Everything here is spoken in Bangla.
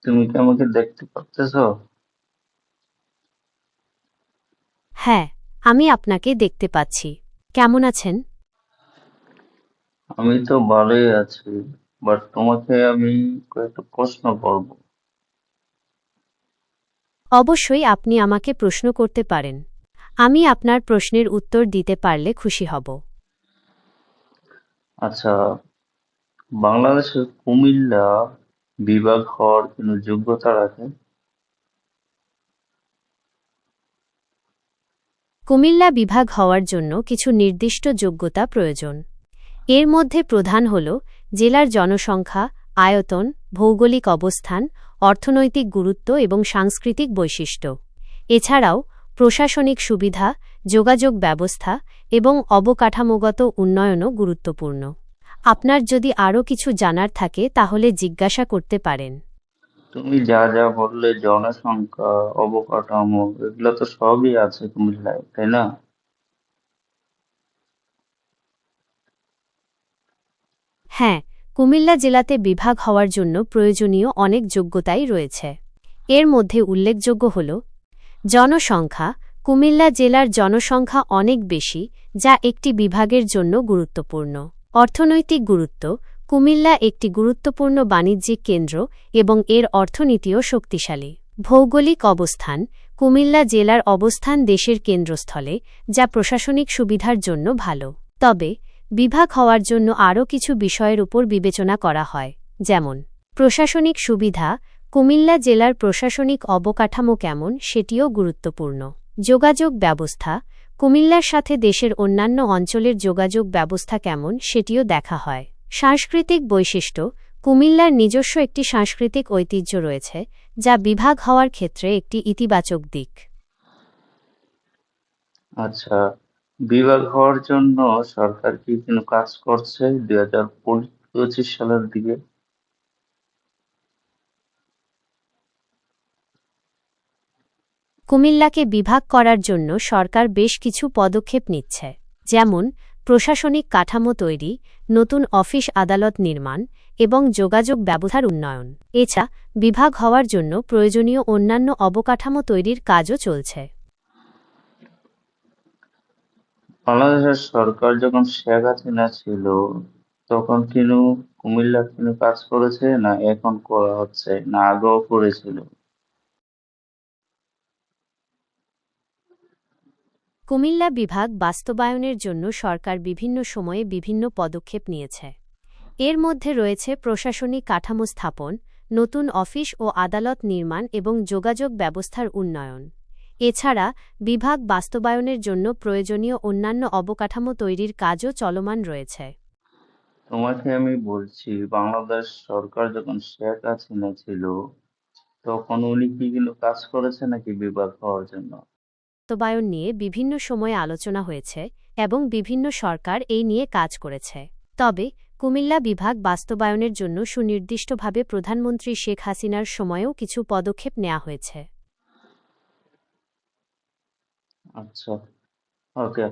তুমি কি আমাকে দেখতে পারতেছো? হ্যাঁ, আমি আপনাকে দেখতে পাচ্ছি। কেমন আছেন? আমি তো ভালোই আছি, বাট তোমাকে আমি কয়েকটা প্রশ্ন করব। অবশ্যই আপনি আমাকে প্রশ্ন করতে পারেন। আমি আপনার প্রশ্নের উত্তর দিতে পারলে খুশি হব। আচ্ছা, বাংলাদেশের কুমিল্লা বিভাগ হওয়ার কোনো যোগ্যতা রাখে? কুমিল্লা বিভাগ হওয়ার জন্য কিছু নির্দিষ্ট যোগ্যতা প্রয়োজন। এর মধ্যে প্রধান হল জেলার জনসংখ্যা, আয়তন, ভৌগোলিক অবস্থান, অর্থনৈতিক গুরুত্ব এবং সাংস্কৃতিক বৈশিষ্ট্য। এছাড়াও প্রশাসনিক সুবিধা, যোগাযোগ ব্যবস্থা এবং অবকাঠামোগত উন্নয়নও গুরুত্বপূর্ণ। আপনার যদি আরও কিছু জানার থাকে তাহলে জিজ্ঞাসা করতে পারেন। তুমি যা যা বললে, জনসংখ্যা, অবকাঠামো, এগুলো তো সবই আছে কুমিল্লায়, তাই না? হ্যাঁ, কুমিল্লা জেলাতে বিভাগ হওয়ার জন্য প্রয়োজনীয় অনেক যোগ্যতাই রয়েছে। এর মধ্যে উল্লেখযোগ্য হল জনসংখ্যা। কুমিল্লা জেলার জনসংখ্যা অনেক বেশি, যা একটি বিভাগের জন্য গুরুত্বপূর্ণ। অর্থনৈতিক গুরুত্ব। কুমিল্লা একটি গুরুত্বপূর্ণ বাণিজ্যিক কেন্দ্র এবং এর অর্থনীতিও শক্তিশালী। ভৌগোলিক অবস্থান। কুমিল্লা জেলার অবস্থান দেশের কেন্দ্রস্থলে, যা প্রশাসনিক সুবিধার জন্য ভালো। তবে বিভাগ হওয়ার জন্য আরও কিছু বিষয়ের উপর বিবেচনা করা হয়, যেমন প্রশাসনিক সুবিধা। কুমিল্লা জেলার প্রশাসনিক অবকাঠামো কেমন সেটিও গুরুত্বপূর্ণ। যোগাযোগ ব্যবস্থা। কুমিল্লার সাথে দেশের অন্যান্য অঞ্চলের যোগাযোগ ব্যবস্থা কেমন সেটিও দেখা হয়। সাংস্কৃতিক বৈশিষ্ট্য। কুমিল্লার নিজস্ব একটি সাংস্কৃতিক ঐতিহ্য রয়েছে, যা বিভাগ হওয়ার ক্ষেত্রে একটি ইতিবাচক দিক। আচ্ছা, বিভাগ হওয়ার জন্য সরকার কি কোনো কাজ করছে 2025 সালের দিকে? কুমিল্লাকে বিভাগ করার জন্য সরকার বেশ কিছু পদক্ষেপ নিচ্ছে, যেমন প্রশাসনিক কাঠামো তৈরি, নতুন অফিস আদালত নির্মাণ এবং যোগাযোগ ব্যবস্থার উন্নয়ন। এছাড়া বিভাগ হওয়ার জন্য প্রয়োজনীয় অন্যান্য অবকাঠামো তৈরির কাজও চলছে। বাংলাদেশের সরকার যখন শেখ হাসিনা ছিল, তখন কিনু কুমিল্লা কিনু কাজ করেছে, না এখন করা হচ্ছে, না আগেও করেছিল? কুমিল্লা বিভাগ বাস্তবায়নের জন্য সরকার বিভিন্ন সময়ে বিভিন্ন পদক্ষেপ নিয়েছে। এর মধ্যে রয়েছে প্রশাসনিক কাঠামো স্থাপন, নতুন অফিস ও আদালত নির্মাণ এবং যোগাযোগ ব্যবস্থার উন্নয়ন। এছাড়া বিভাগ বাস্তবায়নের জন্য প্রয়োজনীয় অন্যান্য অবকাঠামো তৈরির কাজও চলমান রয়েছে। তোমাকে আমি বলছি, বাংলাদেশ সরকার যখন শেখ হাসিনা ছিল, তখন উনি কি কোনো কাজ করেছে নাকি বিভাগ হওয়ার জন্য? বাস্তবায়ন নিয়ে বিভিন্ন সময়ে আলোচনা হয়েছে এবং বিভিন্ন সরকার এই নিয়ে কাজ করেছে। তবে কুমিল্লা বিভাগ বাস্তবায়নের জন্য সুনির্দিষ্টভাবে প্রধানমন্ত্রী শেখ হাসিনার সময়েও কিছু পদক্ষেপ নেওয়া হয়েছে। আচ্ছা, ওকে।